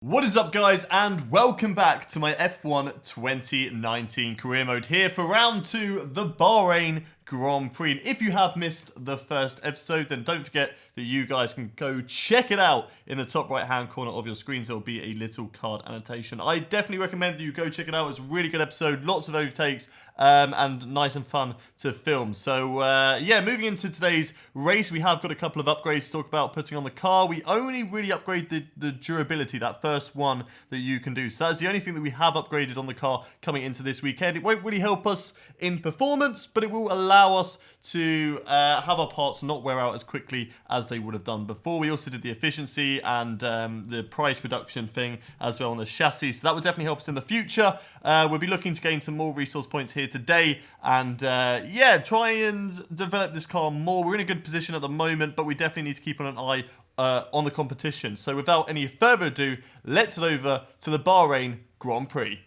What is up, guys, and welcome back to my F1 2019 career mode here for round 2, the Bahrain Grand Prix. And if you have missed the first episode, then don't forget that you guys can go check it out in the top right hand corner of your screens. There will be a little card annotation. I definitely recommend that you go check it out. It's a really good episode, lots of overtakes, and nice and fun to film. So yeah, moving into today's race, we have got a couple of upgrades to talk about putting on the car. We only really upgraded the durability, that first one that you can do. So that's the only thing that we have upgraded on the car coming into this weekend. It won't really help us in performance, but it will allow us to have our parts not wear out as quickly as they would have done before. We also did the efficiency and the price reduction thing as well on the chassis, so that would definitely help us in the future. We'll be looking to gain some more resource points here today and yeah, try and develop this car more. We're in a good position at the moment, but we definitely need to keep an eye on the competition. So without any further ado, let's head over to the Bahrain Grand Prix.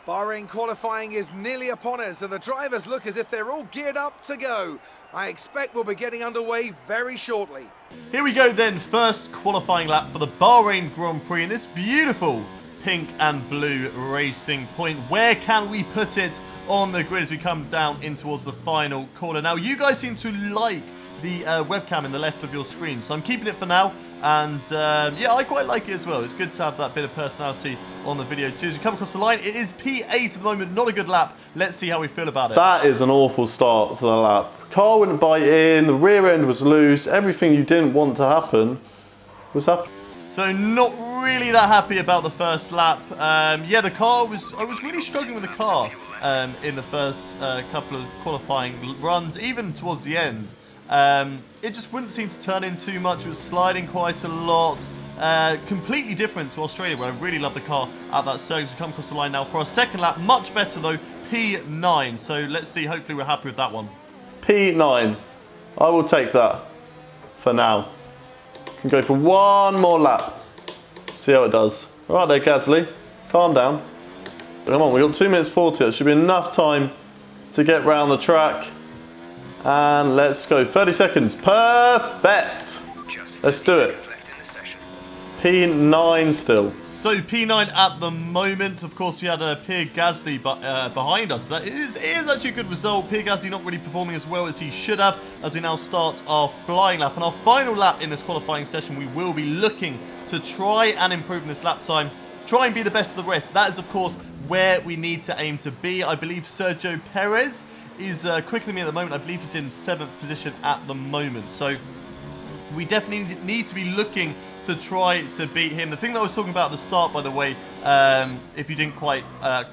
Bahrain qualifying is nearly upon us and the drivers look as if they're all geared up to go. I expect we'll be getting underway very shortly. Here we go then, first qualifying lap for the Bahrain Grand Prix in this beautiful pink and blue racing point. Where can we put it on the grid as we come down in towards the final corner? Now, you guys seem to like the webcam in the left of your screen, so I'm keeping it for now. And yeah, I quite like it as well. It's good to have that bit of personality on the video too. As we come across the line, it is P8 at the moment, not a good lap. Let's see how we feel about it. That is an awful start to the lap. Car wouldn't bite in, the rear end was loose, everything you didn't want to happen was happening. So not really that happy about the first lap. Yeah, the car I was really struggling with the car in the first couple of qualifying runs, even towards the end. It just wouldn't seem to turn in too much. It was sliding quite a lot. Completely different to Australia, where I really love the car at that circuit. We come across the line now for our second lap. Much better though, P9. So let's see, hopefully we're happy with that one. P9. I will take that for now. Can go for one more lap. See how it does. All right there, Gasly. Calm down. Come on, we've got 2 minutes 40. That should be enough time to get round the track. And let's go. 30 seconds. Perfect. Let's do it. P9 still. So P9 at the moment. Of course, we had Pierre Gasly behind us. That is actually a good result. Pierre Gasly not really performing as well as he should have, as we now start our flying lap. And our final lap in this qualifying session, we will be looking to try and improve this lap time. Try and be the best of the rest. That is, of course, where we need to aim to be. I believe Sergio Perez is quicker than me at the moment. I believe he's in 7th position at the moment. So we definitely need to be looking to try to beat him. The thing that I was talking about at the start, by the way, if you didn't quite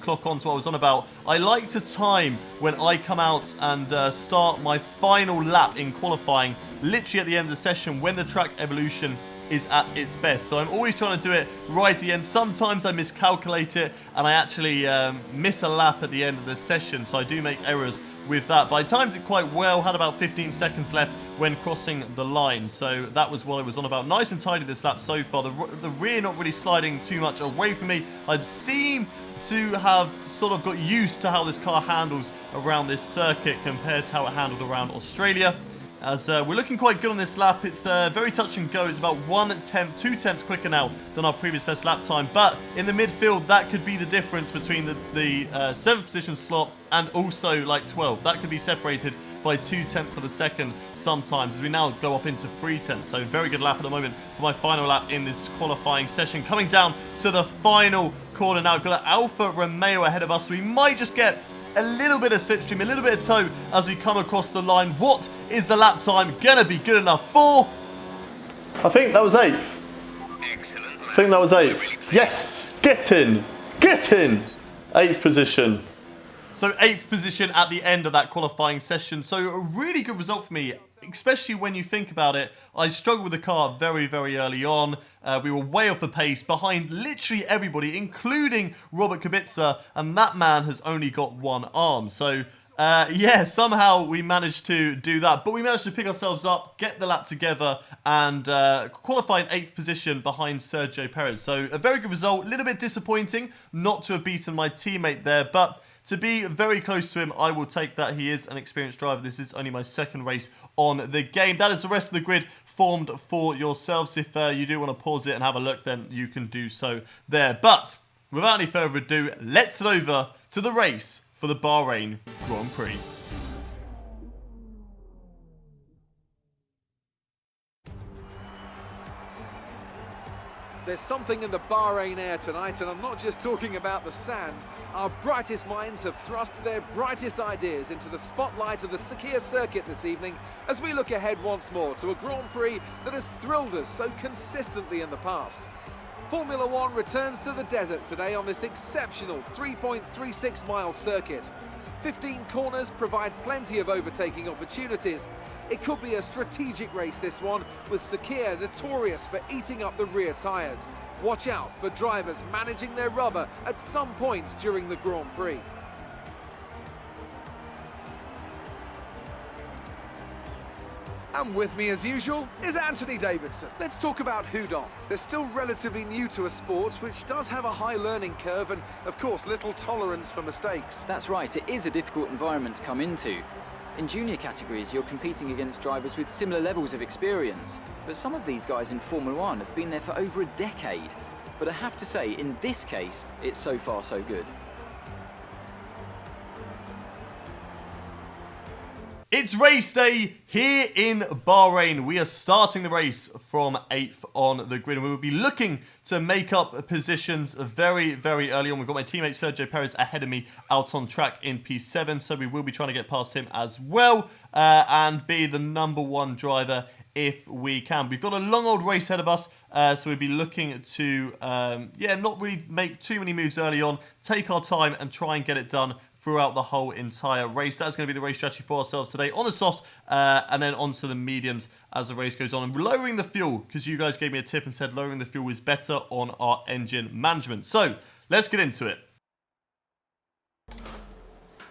clock on to what I was on about, I like to time when I come out and start my final lap in qualifying, literally at the end of the session when the track evolution is at its best. So I'm always trying to do it right at the end. Sometimes I miscalculate it and I actually miss a lap at the end of the session, so I do make errors with that. But I timed it quite well, had about 15 seconds left when crossing the line, so that was what I was on about. Nice and tidy this lap so far. The rear not really sliding too much away from me. I seem to have sort of got used to how this car handles around this circuit compared to how it handled around Australia. As we're looking quite good on this lap. It's very touch and go. It's about 2 tenths quicker now than our previous best lap time. But in the midfield, that could be the difference between the 7th position slot and also like 12. That could be separated by 2 tenths of a second sometimes, as we now go up into 3 tenths. So very good lap at the moment for my final lap in this qualifying session. Coming down to the final corner now. We've got an Alfa Romeo ahead of us, so we might just get a little bit of slipstream, a little bit of tow as we come across the line. What is the lap time gonna be good enough for? I think that was 8th. Excellent. I think that was 8th. Yes! Get in! Get in! 8th position. So 8th position at the end of that qualifying session. So a really good result for me, especially when you think about it. I struggled with the car very, very early on. We were way off the pace, behind literally everybody, including Robert Kubica, and that man has only got one arm. So yeah, somehow we managed to do that, but we managed to pick ourselves up, get the lap together, and qualify in 8th position behind Sergio Perez. So a very good result. A little bit disappointing not to have beaten my teammate there, but to be very close to him, I will take that. He is an experienced driver. This is only my second race on the game. That is the rest of the grid formed for yourselves. If you do want to pause it and have a look, then you can do so there. But without any further ado, let's head over to the race for the Bahrain Grand Prix. There's something in the Bahrain air tonight, and I'm not just talking about the sand. Our brightest minds have thrust their brightest ideas into the spotlight of the Sakhir circuit this evening as we look ahead once more to a Grand Prix that has thrilled us so consistently in the past. Formula One returns to the desert today on this exceptional 3.36-mile circuit. 15 corners provide plenty of overtaking opportunities. It could be a strategic race, this one, with Sakhir notorious for eating up the rear tyres. Watch out for drivers managing their rubber at some point during the Grand Prix. And with me as usual is Anthony Davidson. Let's talk about Houdon. They're still relatively new to a sport which does have a high learning curve and, of course, little tolerance for mistakes. That's right, it is a difficult environment to come into. In junior categories, you're competing against drivers with similar levels of experience. But some of these guys in Formula One have been there for over a decade. But I have to say, in this case, it's so far so good. It's race day here in Bahrain. We are starting the race from 8th on the grid, and we will be looking to make up positions very, very early on. We've got my teammate Sergio Perez ahead of me out on track in P7, so we will be trying to get past him as well and be the #1 driver if we can. We've got a long old race ahead of us, so we'll be looking to, not really make too many moves early on, take our time and try and get it done throughout the whole entire race. That's going to be the race strategy for ourselves today on the softs and then onto the mediums as the race goes on. And lowering the fuel, because you guys gave me a tip and said lowering the fuel is better on our engine management. So, let's get into it.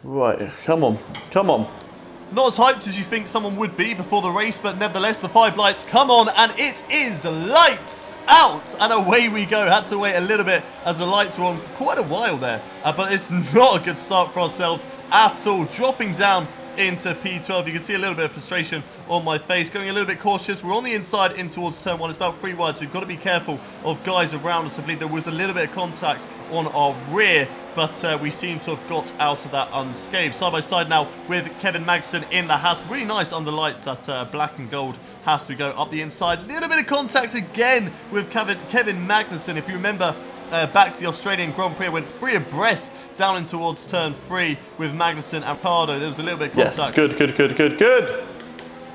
Right, come on, come on. Not as hyped as you think someone would be before the race, but nevertheless, the 5 lights come on, and it is lights out, and away we go. Had to wait a little bit as the lights were on for quite a while there, but it's not a good start for ourselves at all. Dropping down into P12, you can see a little bit of frustration on my face, going a little bit cautious. We're on the inside in towards turn 1. It's about 3 wide, so we've got to be careful of guys around us. I believe there was a little bit of contact on our rear, but we seem to have got out of that unscathed. Side by side now with Kevin Magnussen in the Haas. Really nice under lights, that black and gold Haas. We go up the inside. Little bit of contact again with Kevin Magnussen. If you remember, back to the Australian Grand Prix, went 3 abreast down in towards turn 3 with Magnussen and Ricardo. There was a little bit of contact. Yes, good.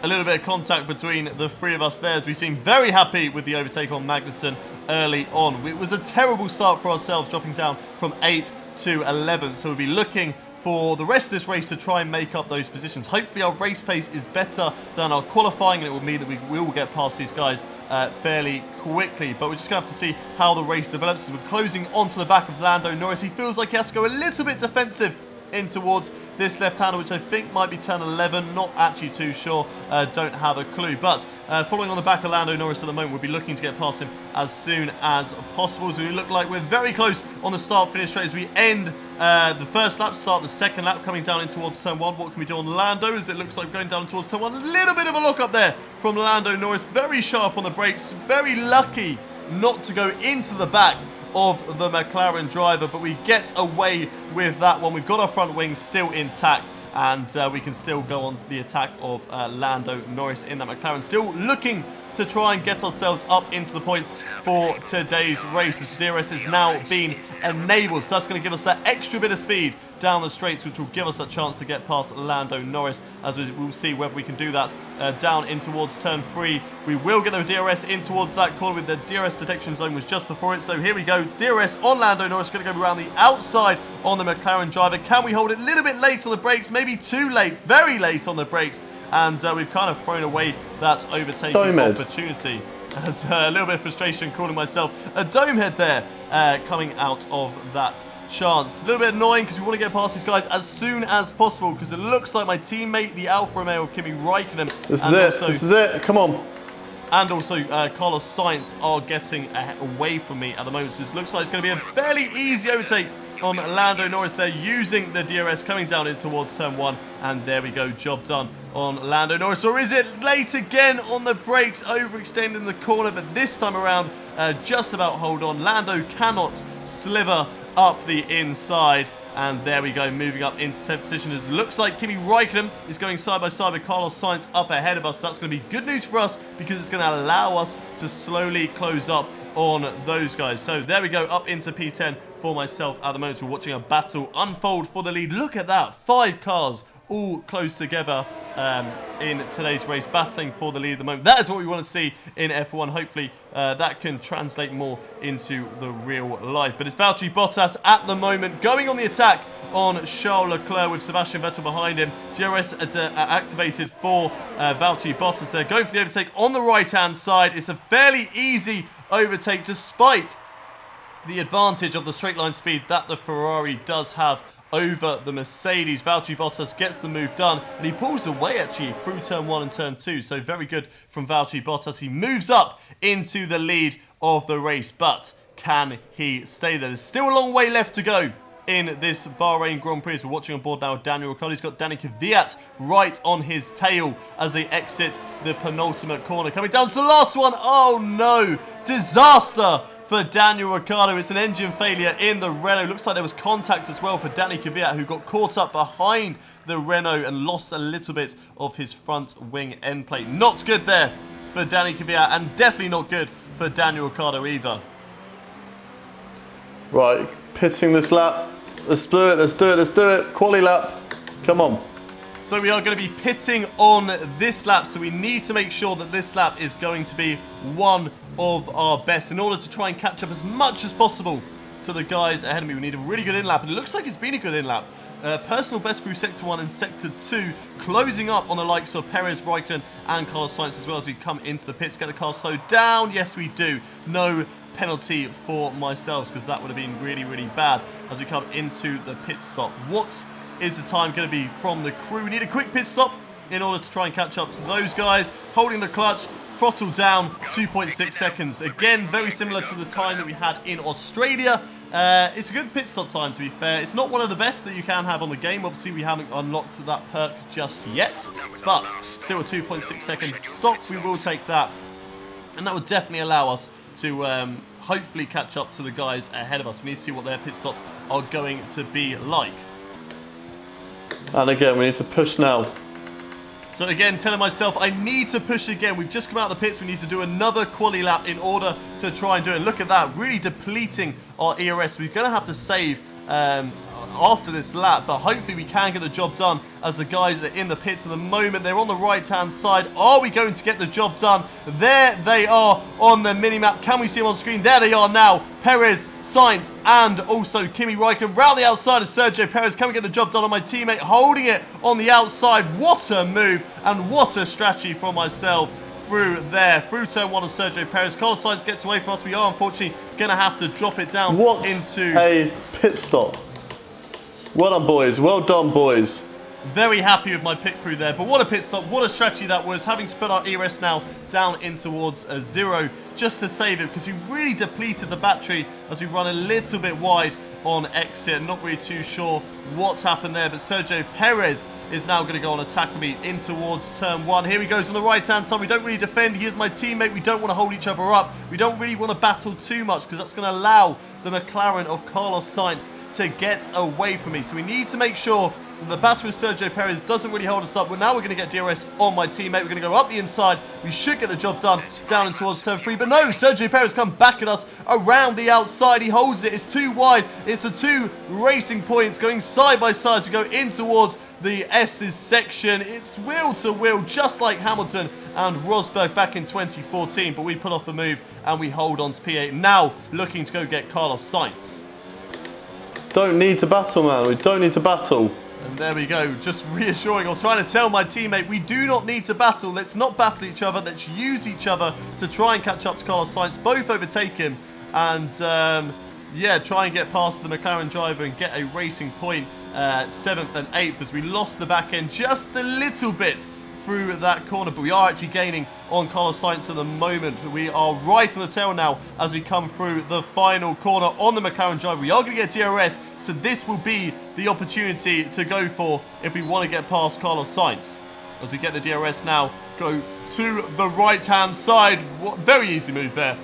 A little bit of contact between the 3 of us there, as we seem very happy with the overtake on Magnussen early on. It was a terrible start for ourselves, dropping down from 8th to 11th. So we'll be looking for the rest of this race to try and make up those positions. Hopefully our race pace is better than our qualifying, and it will mean that we will get past these guys fairly quickly. But we're just going to have to see how the race develops. We're closing onto the back of Lando Norris. He feels like he has to go a little bit defensive in towards this left-hander, which I think might be turn 11. Not actually too sure. Don't have a clue. But following on the back of Lando Norris at the moment, we'll be looking to get past him as soon as possible. So we look like we're very close on the start-finish straight as we end the first lap, start the second lap, coming down in towards turn 1. What can we do on Lando, as it looks like we're going down towards turn 1. A little bit of a lock up there from Lando Norris. Very sharp on the brakes. Very lucky not to go into the back of the McLaren driver, but we get away with that one. We've got our front wings still intact, and we can still go on the attack of Lando Norris in that McLaren. Still looking to try and get ourselves up into the points for today's race. The DRS has now been enabled, so that's going to give us that extra bit of speed down the straights, which will give us a chance to get past Lando Norris, as we'll see whether we can do that down in towards turn 3. We will get the DRS in towards that corner, with the DRS detection zone was just before it. So here we go, DRS on Lando Norris, going to go around the outside on the McLaren driver. Can we hold it a little bit late on the brakes? Maybe too late, very late on the brakes, and we've kind of thrown away that overtaking opportunity. There's a little bit of frustration calling myself a dome head there coming out of that chance. A little bit annoying because we want to get past these guys as soon as possible, because it looks like my teammate, the Alfa Romeo Kimi Raikkonen, this is it, come on. And also Carlos Sainz are getting away from me at the moment. So it looks like it's going to be a fairly easy overtake on Lando Norris there, using the DRS, coming down in towards turn 1, and there we go, job done on Lando Norris. Or is it late again on the brakes, overextending the corner, but this time around, just about hold on. Lando cannot sliver up the inside. And there we go, moving up into 10th position. It looks like Kimi Räikkönen is going side by side with Carlos Sainz up ahead of us. So that's going to be good news for us because it's going to allow us to slowly close up on those guys. So there we go, up into P10 for myself at the moment. We're watching a battle unfold for the lead. Look at that, 5 cars all close together in today's race, battling for the lead at the moment. That is what we want to see in F1. Hopefully that can translate more into the real life. But it's Valtteri Bottas at the moment going on the attack on Charles Leclerc with Sebastian Vettel behind him. DRS activated for Valtteri Bottas. They're going for the overtake on the right-hand side. It's a fairly easy overtake despite the advantage of the straight line speed that the Ferrari does have over the Mercedes. Valtteri Bottas gets the move done, and he pulls away actually through turn 1 and turn 2. So very good from Valtteri Bottas. He moves up into the lead of the race, but can he stay there? There's still a long way left to go in this Bahrain Grand Prix. As we're watching on board now, Daniel Ricciardo. He's got Danny Kvyat right on his tail as they exit the penultimate corner. Coming down to the last one. Oh no! Disaster for Daniel Ricciardo. It's an engine failure in the Renault. Looks like there was contact as well for Danny Kvyat, who got caught up behind the Renault and lost a little bit of his front wing end plate. Not good there for Danny Kvyat, and definitely not good for Daniel Ricciardo either. Right, pitting this lap. Let's do it, let's do it, let's do it. Quali lap. Come on. So we are going to be pitting on this lap, so we need to make sure that this lap is going to be one of our best in order to try and catch up as much as possible to the guys ahead of me. We need a really good in-lap, and it looks like it's been a good in-lap. Personal best through Sector 1 and Sector 2, closing up on the likes of Perez, Räikkönen and Carlos Sainz as well as we come into the pits. Get the car slowed down. Yes, we do. No penalty for myself because that would have been really, really bad as we come into the pit stop. What is the time going to be from the crew? We need a quick pit stop in order to try and catch up to those guys. Holding the clutch, throttle down, 2.6 seconds. Again, very similar to the time that we had in Australia. It's a good pit stop time, to be fair. It's not one of the best that you can have on the game. Obviously, we haven't unlocked that perk just yet, but still a 2.6 second stop. We will take that, and that would definitely allow us to hopefully catch up to the guys ahead of us. We need to see what their pit stops are going to be like. And again, we need to push now. So again, telling myself I need to push again. We've just come out of the pits. We need to do another quali lap in order to try and do it. And look at that, really depleting our ERS. We're going to have to save after this lap, but hopefully we can get the job done as the guys are in the pits at the moment. They're on the right-hand side. Are we going to get the job done? There they are on the mini-map. Can we see them on screen? There they are now. Perez, Sainz, and also Kimi Räikkönen round the outside of Sergio Perez. Can we get the job done on my teammate? Holding it on the outside. What a move and what a strategy from myself through there. Through turn 1 of Sergio Perez. Carlos Sainz gets away from us. We are unfortunately going to have to drop it down into a pit stop. Well done, boys. Well done, boys. Very happy with my pit crew there, but what a pit stop, what a strategy that was, having to put our ERS now down in towards 0 just to save it, because we really depleted the battery as we run a little bit wide on exit. Not really too sure what's happened there, but Sergio Perez is now going to go on attack with me in towards turn 1. Here he goes on the right-hand side. We don't really defend. He is my teammate. We don't want to hold each other up. We don't really want to battle too much because that's going to allow the McLaren of Carlos Sainz to get away from me. So we need to make sure that the battle with Sergio Perez doesn't really hold us up. Well, now we're going to get DRS on my teammate. We're going to go up the inside. We should get the job done down in towards turn 3. But no, Sergio Perez come back at us around the outside. He holds it. It's too wide. It's the 2 racing points going side by side as we go in towards the S's section. It's wheel to wheel, just like Hamilton and Rosberg back in 2014. But we pull off the move and we hold on to P8. Now looking to go get Carlos Sainz. Don't need to battle, man. We don't need to battle. And there we go, just reassuring or trying to tell my teammate we do not need to battle. Let's not battle each other. Let's use each other to try and catch up to Carlos Sainz. Both overtake him and, yeah, try and get past the McLaren driver and get a racing point 7th and 8th as we lost the back end just a little bit through that corner, but we are actually gaining on Carlos Sainz at the moment. We are right on the tail now as we come through the final corner on the McLaren driver. We are going to get DRS, so this will be the opportunity to go for if we want to get past Carlos Sainz. As we get the DRS now, go to the right-hand side. Very easy move there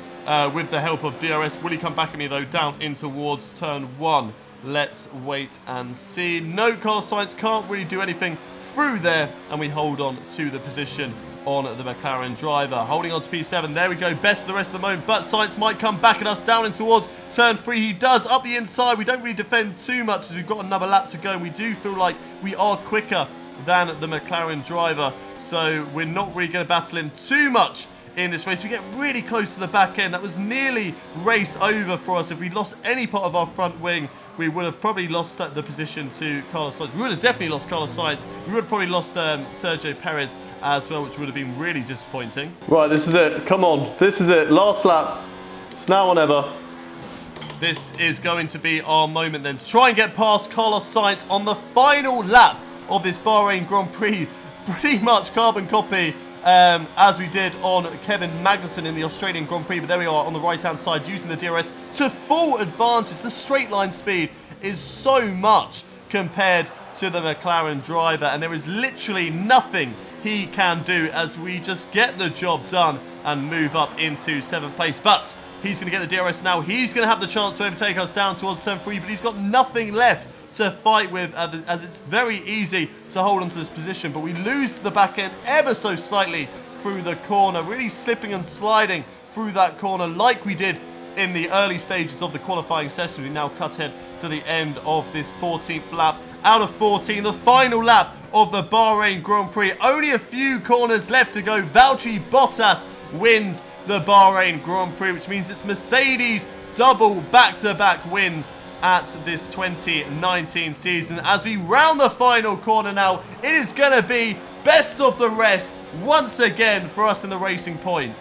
with the help of DRS. Will he come back at me, though, down in towards turn 1? Let's wait and see. No, Carlos Sainz can't really do anything through there, and we hold on to the position on the McLaren driver. Holding on to P7. There we go. Best of the rest of the moment, but Sainz might come back at us down in towards turn 3. He does. Up the inside. We don't really defend too much as we've got another lap to go, and we do feel like we are quicker than the McLaren driver, so we're not really going to battle him too much in this race. We get really close to the back end. That was nearly race over for us. If we'd lost any part of our front wing, we would have probably lost the position to Carlos Sainz. We would have definitely lost Carlos Sainz. We would have probably lost Sergio Perez as well, which would have been really disappointing. Right, this is it. Come on. This is it. Last lap. It's now or never. This is going to be our moment then to try and get past Carlos Sainz on the final lap of this Bahrain Grand Prix. Pretty much carbon copy as we did on Kevin Magnussen in the Australian Grand Prix, but there we are on the right hand side using the DRS to full advantage. The straight line speed is so much compared to the McLaren driver, and there is literally nothing he can do as we just get the job done and move up into 7th place. But he's going to get the DRS now. He's going to have the chance to overtake us down towards turn 3, but he's got nothing left to fight with as it's very easy to hold onto this position, but we lose the back end ever so slightly through the corner, really slipping and sliding through that corner like we did in the early stages of the qualifying session. We now cut ahead to the end of this 14th lap out of 14, the final lap of the Bahrain Grand Prix. Only a few corners left to go. Valtteri Bottas wins the Bahrain Grand Prix, which means it's Mercedes double back-to-back wins at this 2019 season. As we round the final corner now, it is going to be best of the rest once again for us in the Racing Point.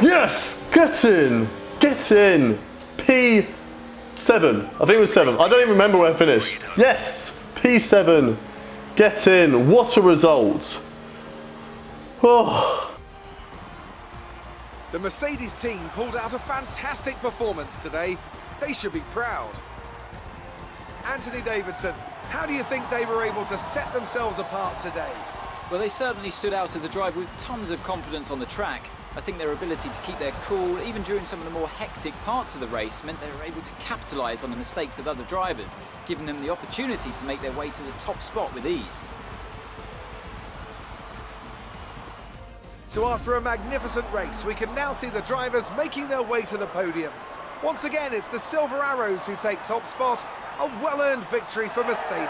Yes! Get in! Get in! P7. I think it was 7. I don't even remember where I finished. Yes! P7. Get in. What a result. Oh. The Mercedes team pulled out a fantastic performance today. They should be proud. Anthony Davidson, how do you think they were able to set themselves apart today? Well, they certainly stood out as a driver with tons of confidence on the track. I think their ability to keep their cool, even during some of the more hectic parts of the race, meant they were able to capitalise on the mistakes of other drivers, giving them the opportunity to make their way to the top spot with ease. So after a magnificent race, we can now see the drivers making their way to the podium. Once again, it's the Silver Arrows who take top spot, a well-earned victory for Mercedes.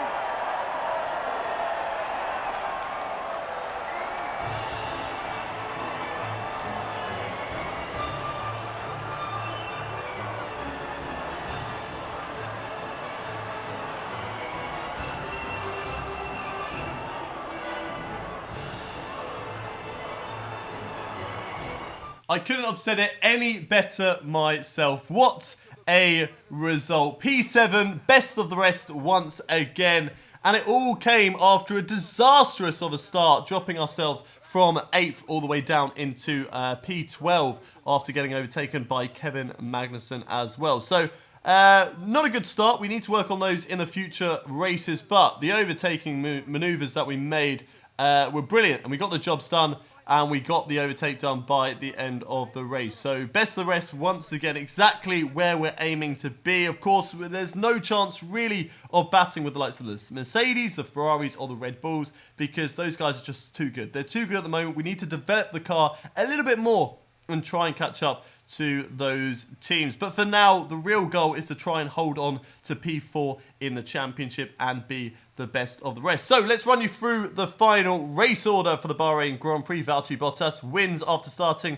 I couldn't have said it any better myself. What a result. P7, best of the rest once again. And it all came after a disastrous of a start, dropping ourselves from 8th all the way down into P12 after getting overtaken by Kevin Magnussen as well. So, not a good start. We need to work on those in the future races, but the overtaking manoeuvres that we made were brilliant, and we got the jobs done. And we got the overtake done by the end of the race. So best of the rest once again, exactly where we're aiming to be. Of course, there's no chance really of battling with the likes of the Mercedes, the Ferraris or the Red Bulls, because those guys are just too good. They're too good at the moment. We need to develop the car a little bit more and try and catch up to those teams. But for now, the real goal is to try and hold on to P4 in the championship and be the best of the rest. So let's run you through the final race order for the Bahrain Grand Prix. Valtteri Bottas wins after starting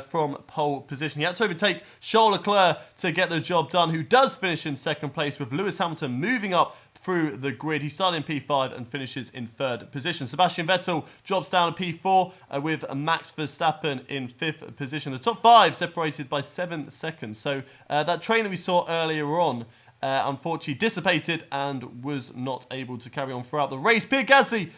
from pole position. He had to overtake Charles Leclerc to get the job done, who does finish in 2nd place, with Lewis Hamilton moving up through the grid. He started in P5 and finishes in 3rd position. Sebastian Vettel drops down to P4 with Max Verstappen in 5th position. The top 5 separated by 7 seconds. So that train that we saw earlier on unfortunately dissipated and was not able to carry on throughout the race. Pierre Gasly,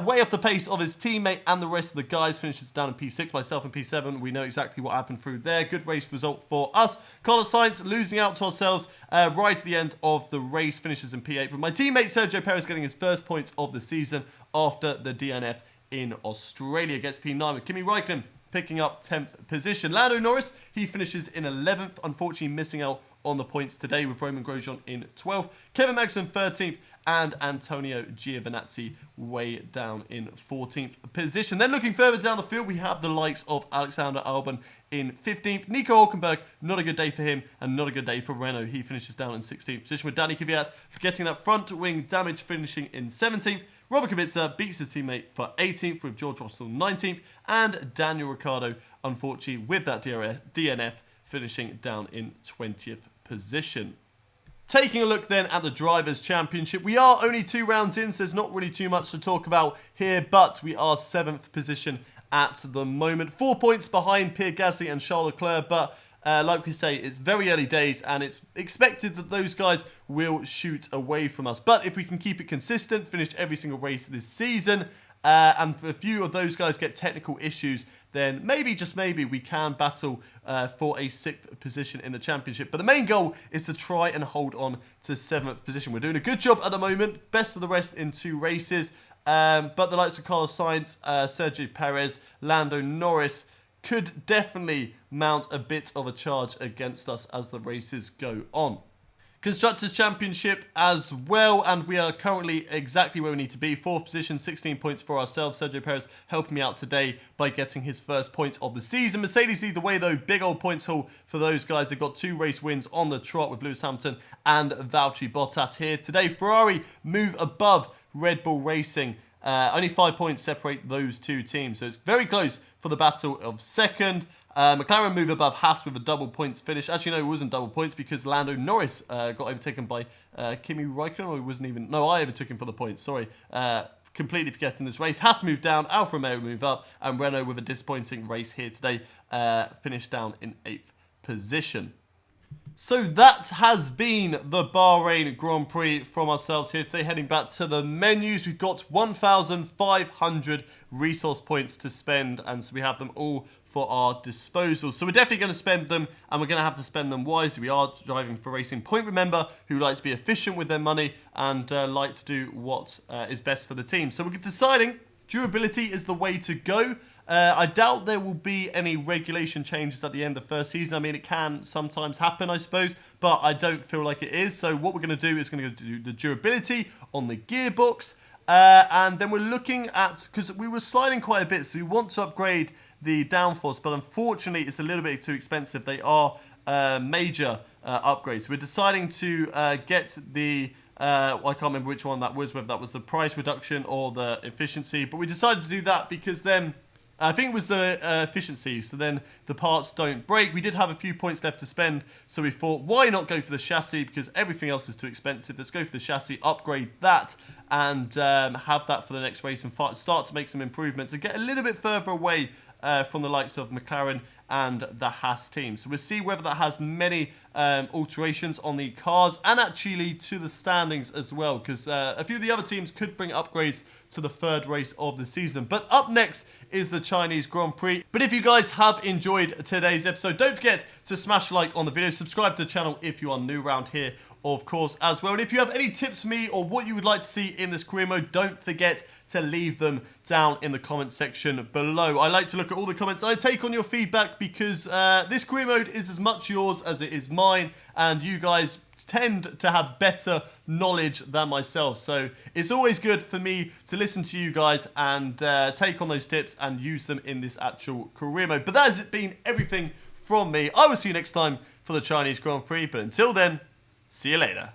way off the pace of his teammate and the rest of the guys, finishes down in P6, myself in P7. We know exactly what happened through there. Good race result for us. Carlos Sainz losing out to ourselves right at the end of the race, finishes in P8. With my teammate Sergio Perez getting his first points of the season after the DNF in Australia, gets P9 with Kimi Räikkönen picking up 10th position. Lando Norris, he finishes in 11th, unfortunately missing out on the points today with Roman Grosjean in 12th. Kevin Magnussen 13th and Antonio Giovinazzi way down in 14th position. Then looking further down the field, we have the likes of Alexander Albon in 15th. Nico Hülkenberg, not a good day for him and not a good day for Renault. He finishes down in 16th position with Danny Kvyat getting that front wing damage, finishing in 17th. Robert Kubica beats his teammate for 18th with George Russell 19th. And Daniel Ricciardo, unfortunately, with that DNF, finishing down in 20th position. Taking a look then at the Drivers' Championship. We are only 2 rounds in, so there's not really too much to talk about here, but we are 7th position at the moment. 4 points behind Pierre Gasly and Charles Leclerc, but like we say, it's very early days and it's expected that those guys will shoot away from us. But if we can keep it consistent, finish every single race this season, and if a few of those guys get technical issues, then maybe, just maybe, we can battle for a 6th position in the championship. But the main goal is to try and hold on to 7th position. We're doing a good job at the moment, best of the rest in 2 races. But the likes of Carlos Sainz, Sergio Perez, Lando Norris could definitely mount a bit of a charge against us as the races go on. Constructors' Championship as well, and we are currently exactly where we need to be. 4th position, 16 points for ourselves. Sergio Perez helping me out today by getting his first points of the season. Mercedes lead the way though, big old points haul for those guys. They've got 2 race wins on the trot with Lewis Hamilton and Valtteri Bottas here today. Ferrari move above Red Bull Racing. Only 5 points separate those 2 teams, so it's very close for the battle of 2nd. McLaren move above Haas with a double points finish. Actually, no, it wasn't double points because Lando Norris got overtaken by Kimi Räikkönen, or he wasn't even... No, I overtook him for the points, sorry. Completely forgetting this race. Haas moved down, Alfa Romeo move up, and Renault with a disappointing race here today, finished down in 8th position. So that has been the Bahrain Grand Prix from ourselves here today. Heading back to the menus, we've got 1,500 resource points to spend, and so we have them all for our disposal. So we're definitely going to spend them, and we're going to have to spend them wisely. We are driving for Racing Point, remember, who like to be efficient with their money and like to do what is best for the team. So we're deciding durability is the way to go. I doubt there will be any regulation changes at the end of the first season. I mean, it can sometimes happen, I suppose, but I don't feel like it is. So what we're going to do is going to do the durability on the gearbox. And then we're looking at, because we were sliding quite a bit, so we want to upgrade the downforce, but unfortunately it's a little bit too expensive. They are major upgrades. So we're deciding to get the... I can't remember which one that was, whether that was the price reduction or the efficiency, but we decided to do that because then... I think it was the efficiency, so then the parts don't break. We did have a few points left to spend, so we thought, why not go for the chassis, because everything else is too expensive. Let's go for the chassis, upgrade that, and have that for the next race and start to make some improvements and get a little bit further away from the likes of McLaren and the Haas team. So we'll see whether that has many alterations on the cars and actually to the standings as well, because a few of the other teams could bring upgrades to the 3rd race of the season. But up next is the Chinese Grand Prix. But if you guys have enjoyed today's episode, don't forget to smash a like on the video, subscribe to the channel if you are new around here, of course, as well. And if you have any tips for me or what you would like to see in this career mode, don't forget to leave them down in the comment section below. I like to look at all the comments and I take on your feedback because this career mode is as much yours as it is mine, and you guys tend to have better knowledge than myself, so it's always good for me to listen to you guys and take on those tips and use them in this actual career mode. But that has been everything from me. I will see you next time for the Chinese Grand Prix, but until then, see you later.